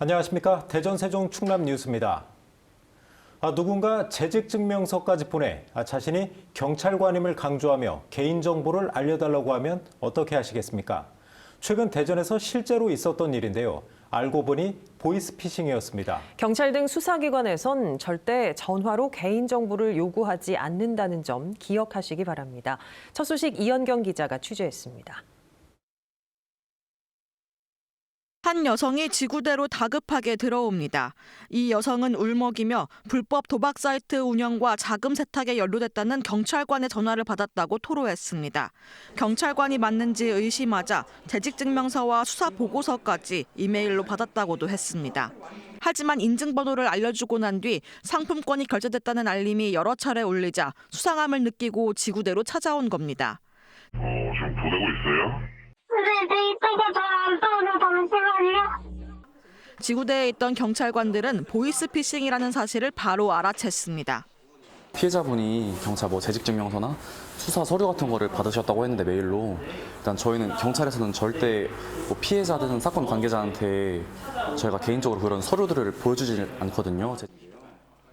안녕하십니까. 대전 세종 충남 뉴스입니다. 누군가 재직증명서까지 보내 자신이 경찰관임을 강조하며 개인정보를 알려달라고 하면 어떻게 하시겠습니까? 최근 대전에서 실제로 있었던 일인데요. 알고 보니 보이스피싱이었습니다. 경찰 등 수사기관에선 절대 전화로 개인정보를 요구하지 않는다는 점 기억하시기 바랍니다. 첫 소식 이현경 기자가 취재했습니다. 한 여성이 지구대로 다급하게 들어옵니다. 이 여성은 울먹이며 불법 도박 사이트 운영과 자금 세탁에 연루됐다는 경찰관의 전화를 받았다고 토로했습니다. 경찰관이 맞는지 의심하자 재직증명서와 수사보고서까지 이메일로 받았다고도 했습니다. 하지만 인증번호를 알려주고 난 뒤 상품권이 결제됐다는 알림이 여러 차례 울리자 수상함을 느끼고 지구대로 찾아온 겁니다. 지금 보내고 있어요? 데이터가 잘 안 떠서 잠시만요. 지구대에 있던 경찰관들은 보이스피싱이라는 사실을 바로 알아챘습니다. 피해자분이 경찰 재직증명서나 수사 서류 같은 거를 받으셨다고 했는데 메일로 일단 저희는 경찰에서는 절대 피해자든 사건 관계자한테 저희가 개인적으로 그런 서류들을 보여주지 않거든요.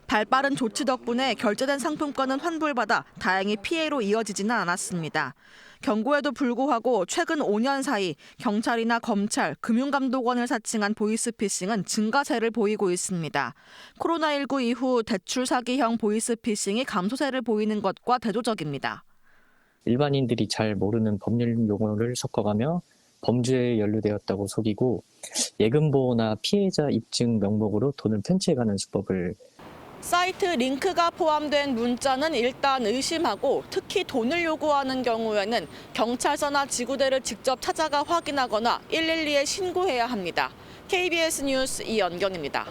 발빠른 조치 덕분에 결제된 상품권은 환불받아 다행히 피해로 이어지지는 않았습니다. 경고에도 불구하고 최근 5년 사이 경찰이나 검찰, 금융감독원을 사칭한 보이스피싱은 증가세를 보이고 있습니다. 코로나19 이후 대출 사기형 보이스피싱이 감소세를 보이는 것과 대조적입니다. 일반인들이 잘 모르는 법률 용어를 섞어가며 범죄에 연루되었다고 속이고 예금보호나 피해자 입증 명목으로 돈을 편취해가는 수법을 사이트 링크가 포함된 문자는 일단 의심하고 특히 돈을 요구하는 경우에는 경찰서나 지구대를 직접 찾아가 확인하거나 112에 신고해야 합니다. KBS 뉴스 이연경입니다.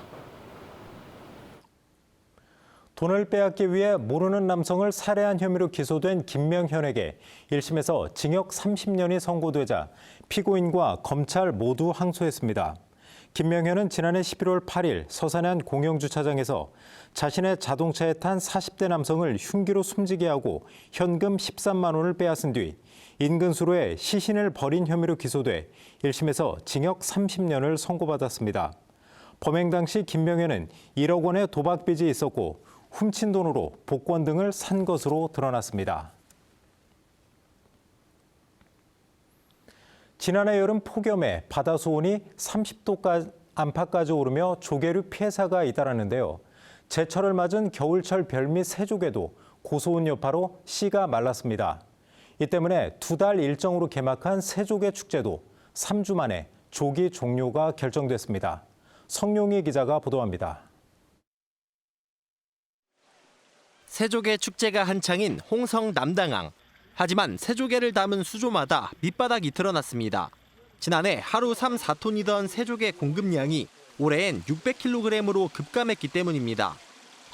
돈을 빼앗기 위해 모르는 남성을 살해한 혐의로 기소된 김명현에게 1심에서 징역 30년이 선고되자 피고인과 검찰 모두 항소했습니다. 김명현은 지난해 11월 8일 서산한 공영주차장에서 자신의 자동차에 탄 40대 남성을 흉기로 숨지게 하고 현금 13만 원을 빼앗은 뒤 인근수로에 시신을 버린 혐의로 기소돼 1심에서 징역 30년을 선고받았습니다. 범행 당시 김명현은 1억 원의 도박빚이 있었고 훔친 돈으로 복권 등을 산 것으로 드러났습니다. 지난해 여름 폭염에 바다 수온이 30도 안팎까지 오르며 조개류 폐사가 잇따랐는데요. 제철을 맞은 겨울철 별미 새조개도 고수온 여파로 씨가 말랐습니다. 이 때문에 2달 일정으로 개막한 새조개 축제도 3주 만에 조기 종료가 결정됐습니다. 성용희 기자가 보도합니다. 새조개 축제가 한창인 홍성 남당항. 하지만 새조개를 담은 수조마다 밑바닥이 드러났습니다. 지난해 하루 3, 4톤이던 새조개 공급량이 올해엔 600kg으로 급감했기 때문입니다.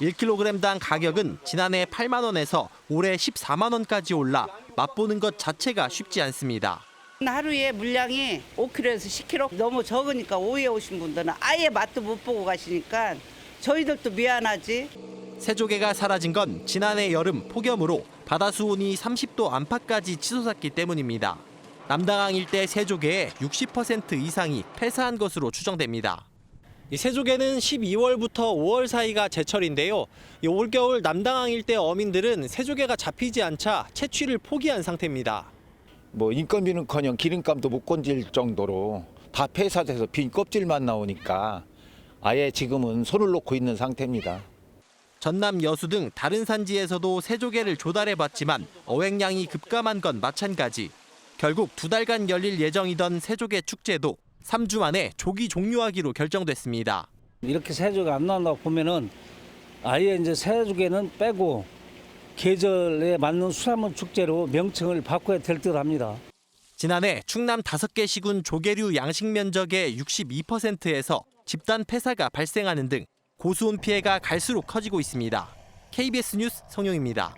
1kg당 가격은 지난해 8만 원에서 올해 14만 원까지 올라 맛보는 것 자체가 쉽지 않습니다. 하루에 물량이 5kg에서 10kg 너무 적으니까 오후에 오신 분들은 아예 맛도 못 보고 가시니까 저희들도 미안하지. 새조개가 사라진 건 지난해 여름 폭염으로 바다 수온이 30도 안팎까지 치솟았기 때문입니다. 남당항 일대 새조개의 60% 이상이 폐사한 것으로 추정됩니다. 이 새조개는 12월부터 5월 사이가 제철인데요. 올겨울 남당항 일대 어민들은 새조개가 잡히지 않자 채취를 포기한 상태입니다. 인건비는커녕 기름값도 못 건질 정도로 다 폐사돼서 빈 껍질만 나오니까 아예 지금은 손을 놓고 있는 상태입니다. 전남 여수 등 다른 산지에서도 새조개를 조달해봤지만 어획량이 급감한 건 마찬가지. 결국 2달간 열릴 예정이던 새조개 축제도 3주 만에 조기 종료하기로 결정됐습니다. 이렇게 새조개 안 나온다고 보면은 아예 이제 새조개는 빼고 계절에 맞는 수산물 축제로 명칭을 바꿔야 될 듯합니다. 지난해 충남 5개 시군 조개류 양식 면적의 62%에서 집단 폐사가 발생하는 등 고수온 피해가 갈수록 커지고 있습니다. KBS 뉴스 성용입니다.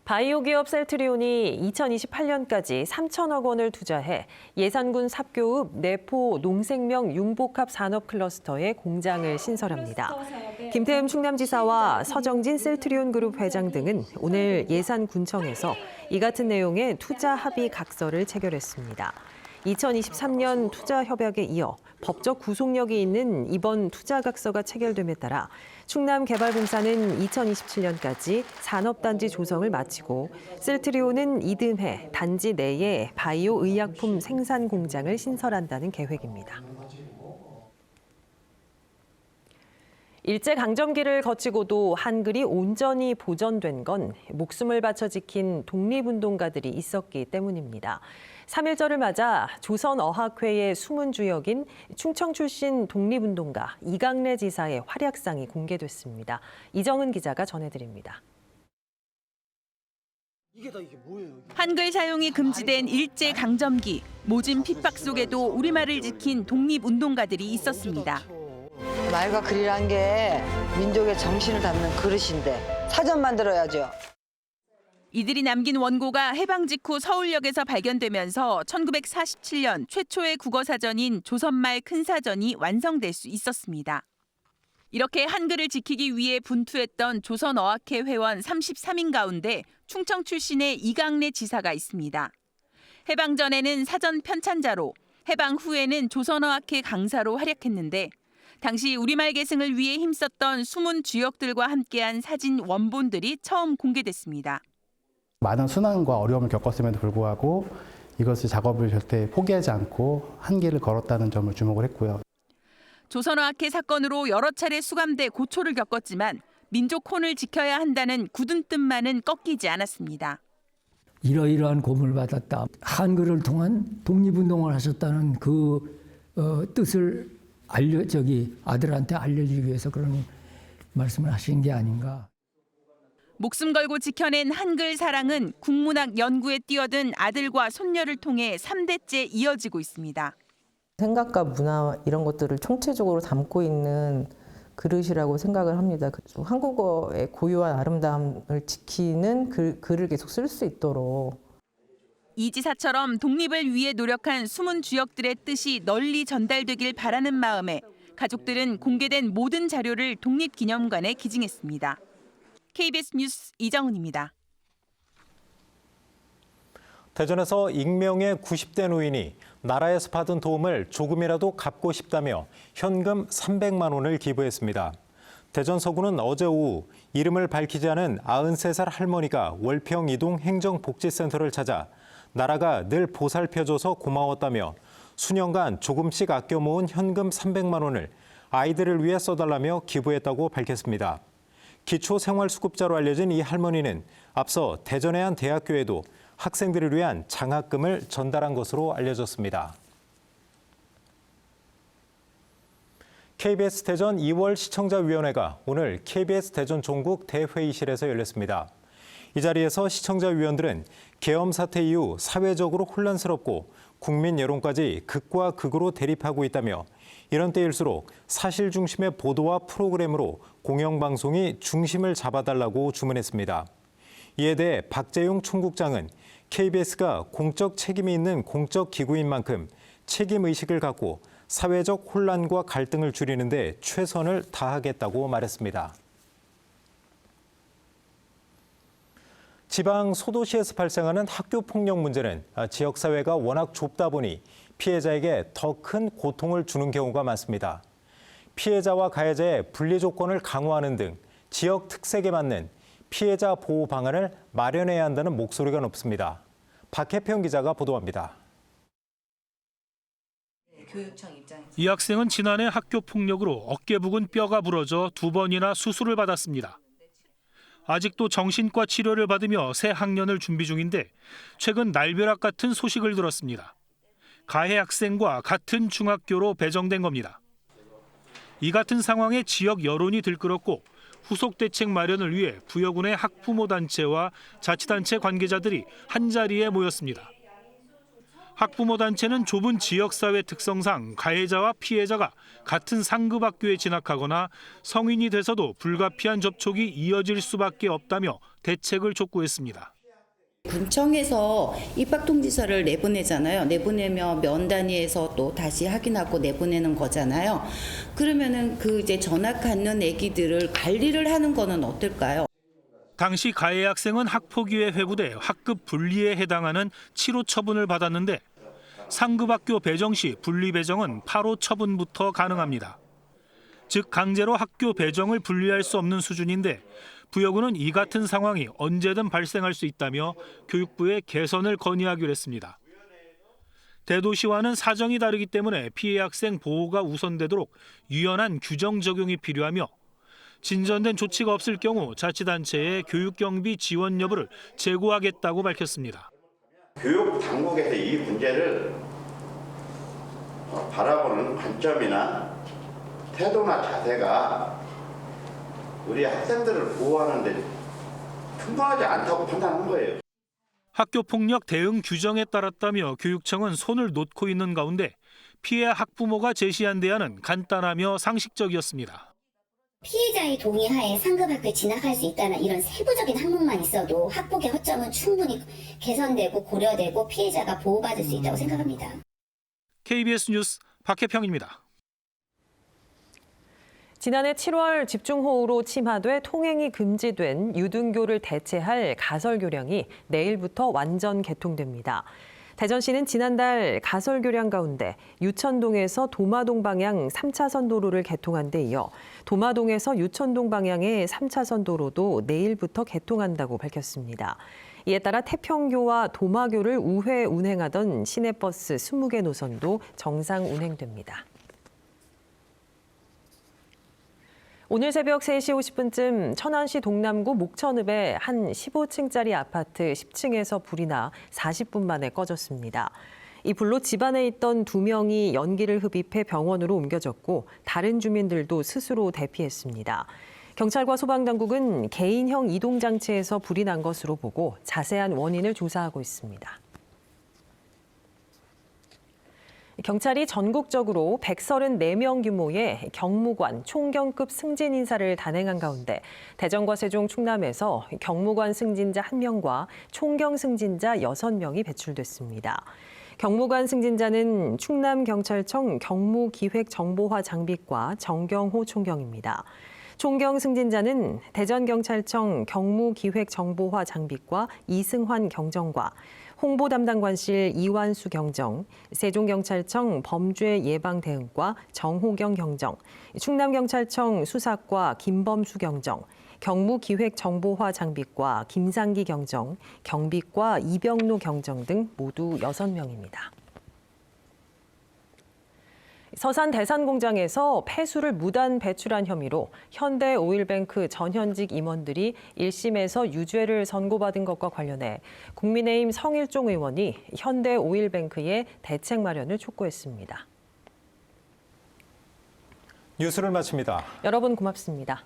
바이오 기업 셀트리온이 2028년까지 3천억 원을 투자해 예산군 삽교읍 내포 농생명 융복합 산업 클러스터에 공장을 신설합니다. 김태흠 충남지사와 서정진 셀트리온 그룹 회장 등은 오늘 예산군청에서 이 같은 내용의 투자 합의 각서를 체결했습니다. 2023년 투자 협약에 이어 법적 구속력이 있는 이번 투자각서가 체결됨에 따라 충남개발공사는 2027년까지 산업단지 조성을 마치고 셀트리온은 이듬해 단지 내에 바이오 의약품 생산 공장을 신설한다는 계획입니다. 일제강점기를 거치고도 한글이 온전히 보존된 건 목숨을 바쳐 지킨 독립운동가들이 있었기 때문입니다. 3.1절을 맞아 조선어학회의 숨은 주역인 충청 출신 독립운동가 이강래 지사의 활약상이 공개됐습니다. 이정은 기자가 전해드립니다. 한글 사용이 금지된 일제강점기, 모진 핍박 속에도 우리말을 지킨 독립운동가들이 있었습니다. 말과 글이란 게 민족의 정신을 담는 그릇인데 사전 만들어야죠. 이들이 남긴 원고가 해방 직후 서울역에서 발견되면서 1947년 최초의 국어사전인 조선말 큰사전이 완성될 수 있었습니다. 이렇게 한글을 지키기 위해 분투했던 조선어학회 회원 33인 가운데 충청 출신의 이강래 지사가 있습니다. 해방 전에는 사전 편찬자로, 해방 후에는 조선어학회 강사로 활약했는데 당시 우리말 계승을 위해 힘썼던 숨은 주역들과 함께한 사진 원본들이 처음 공개됐습니다. 많은 순환과 어려움을 겪었음에도 불구하고 이것을 작업을 절대 포기하지 않고 한계를 걸었다는 점을 주목을 했고요. 조선어학회 사건으로 여러 차례 수감돼 고초를 겪었지만 민족 혼을 지켜야 한다는 굳은 뜻만은 꺾이지 않았습니다. 이러이러한 고문을 받았다. 한글을 통한 독립운동을 하셨다는 그 뜻을 아들한테 알려주기 위해서 그런 말씀을 하신 게 아닌가. 목숨 걸고 지켜낸 한글 사랑은 국문학 연구에 뛰어든 아들과 손녀를 통해 3대째 이어지고 있습니다. 생각과 문화 이런 것들을 총체적으로 담고 있는 그릇이라고 생각을 합니다. 한국어의 고유한 아름다움을 지키는 글을 계속 쓸 수 있도록. 이 지사처럼 독립을 위해 노력한 숨은 주역들의 뜻이 널리 전달되길 바라는 마음에 가족들은 공개된 모든 자료를 독립기념관에 기증했습니다. KBS 뉴스 이정은입니다. 대전에서 익명의 90대 노인이 나라에서 받은 도움을 조금이라도 갚고 싶다며 현금 300만 원을 기부했습니다. 대전 서구는 어제 오후 이름을 밝히지 않은 93살 할머니가 월평 이동 행정복지센터를 찾아 나라가 늘 보살펴줘서 고마웠다며 수년간 조금씩 아껴 모은 현금 300만 원을 아이들을 위해 써달라며 기부했다고 밝혔습니다. 기초생활수급자로 알려진 이 할머니는 앞서 대전의 한 대학교에도 학생들을 위한 장학금을 전달한 것으로 알려졌습니다. KBS 대전 2월 시청자위원회가 오늘 KBS 대전 종국 대회의실에서 열렸습니다. 이 자리에서 시청자위원들은 계엄 사태 이후 사회적으로 혼란스럽고 국민 여론까지 극과 극으로 대립하고 있다며 이런 때일수록 사실 중심의 보도와 프로그램으로 공영방송이 중심을 잡아달라고 주문했습니다. 이에 대해 박재용 총국장은 KBS가 공적 책임이 있는 공적 기구인 만큼 책임의식을 갖고 사회적 혼란과 갈등을 줄이는 데 최선을 다하겠다고 말했습니다. 지방 소도시에서 발생하는 학교폭력 문제는 지역사회가 워낙 좁다 보니 피해자에게 더 큰 고통을 주는 경우가 많습니다. 피해자와 가해자의 분리 조건을 강화하는 등 지역 특색에 맞는 피해자 보호 방안을 마련해야 한다는 목소리가 높습니다. 박혜평 기자가 보도합니다. 이 학생은 지난해 학교 폭력으로 어깨 부근 뼈가 부러져 2번이나 수술을 받았습니다. 아직도 정신과 치료를 받으며 새 학년을 준비 중인데 최근 날벼락 같은 소식을 들었습니다. 가해 학생과 같은 중학교로 배정된 겁니다. 이 같은 상황에 지역 여론이 들끓었고 후속 대책 마련을 위해 부여군의 학부모 단체와 자치단체 관계자들이 한자리에 모였습니다. 학부모 단체는 좁은 지역사회 특성상 가해자와 피해자가 같은 상급 학교에 진학하거나 성인이 돼서도 불가피한 접촉이 이어질 수밖에 없다며 대책을 촉구했습니다. 군청에서 입학통지서를 내보내잖아요. 내보내면 면 단위에서 또 다시 확인하고 내보내는 거잖아요. 그러면은 그 이제 전학 갖는 애기들을 관리를 하는 거는 어떨까요? 당시 가해 학생은 학폭위에 회부돼 학급 분리에 해당하는 치료 처분을 받았는데 상급학교 배정 시 분리 배정은 8호 처분부터 가능합니다. 즉 강제로 학교 배정을 분리할 수 없는 수준인데 부여구는 이 같은 상황이 언제든 발생할 수 있다며 교육부에 개선을 건의하기로 했습니다. 대도시와는 사정이 다르기 때문에 피해 학생 보호가 우선되도록 유연한 규정 적용이 필요하며 진전된 조치가 없을 경우 자치단체에 교육경비 지원 여부를 제고하겠다고 밝혔습니다. 교육 당국에서 이 문제를 바라보는 관점이나 태도나 자세가 우리 학생들을 보호하는 데 충분하지 않다고 판단한 거예요. 학교폭력 대응 규정에 따랐다며 교육청은 손을 놓고 있는 가운데 피해 학부모가 제시한 대안은 간단하며 상식적이었습니다. 피해자의 동의하에 상급학교에 진학할 수 있다는 이런 세부적인 항목만 있어도 학폭의 허점은 충분히 개선되고 고려되고 피해자가 보호받을 수 있다고 생각합니다. KBS 뉴스 박혜평입니다. 지난해 7월 집중호우로 침하돼 통행이 금지된 유등교를 대체할 가설교량이 내일부터 완전 개통됩니다. 대전시는 지난달 가설교량 가운데 유천동에서 도마동 방향 3차선 도로를 개통한 데 이어 도마동에서 유천동 방향의 3차선 도로도 내일부터 개통한다고 밝혔습니다. 이에 따라 태평교와 도마교를 우회 운행하던 시내버스 20개 노선도 정상 운행됩니다. 오늘 새벽 3시 50분쯤 천안시 동남구 목천읍의 한 15층짜리 아파트 10층에서 불이 나 40분 만에 꺼졌습니다. 이 불로 집안에 있던 2명이 연기를 흡입해 병원으로 옮겨졌고 다른 주민들도 스스로 대피했습니다. 경찰과 소방당국은 개인형 이동장치에서 불이 난 것으로 보고 자세한 원인을 조사하고 있습니다. 경찰이 전국적으로 134명 규모의 경무관 총경급 승진 인사를 단행한 가운데 대전과 세종, 충남에서 경무관 승진자 1명과 총경 승진자 6명이 배출됐습니다. 경무관 승진자는 충남경찰청 경무기획정보화 장비과 정경호 총경입니다. 총경 승진자는 대전경찰청 경무기획정보화 장비과 이승환 경정과 홍보 담당관실 이완수 경정, 세종경찰청 범죄예방대응과 정호경 경정, 충남경찰청 수사과 김범수 경정, 경무기획정보화 장비과 김상기 경정, 경비과 이병로 경정 등 모두 6명입니다. 서산 대산공장에서 폐수를 무단 배출한 혐의로 현대오일뱅크 전현직 임원들이 1심에서 유죄를 선고받은 것과 관련해 국민의힘 성일종 의원이 현대오일뱅크의 대책 마련을 촉구했습니다. 뉴스를 마칩니다. 여러분 고맙습니다.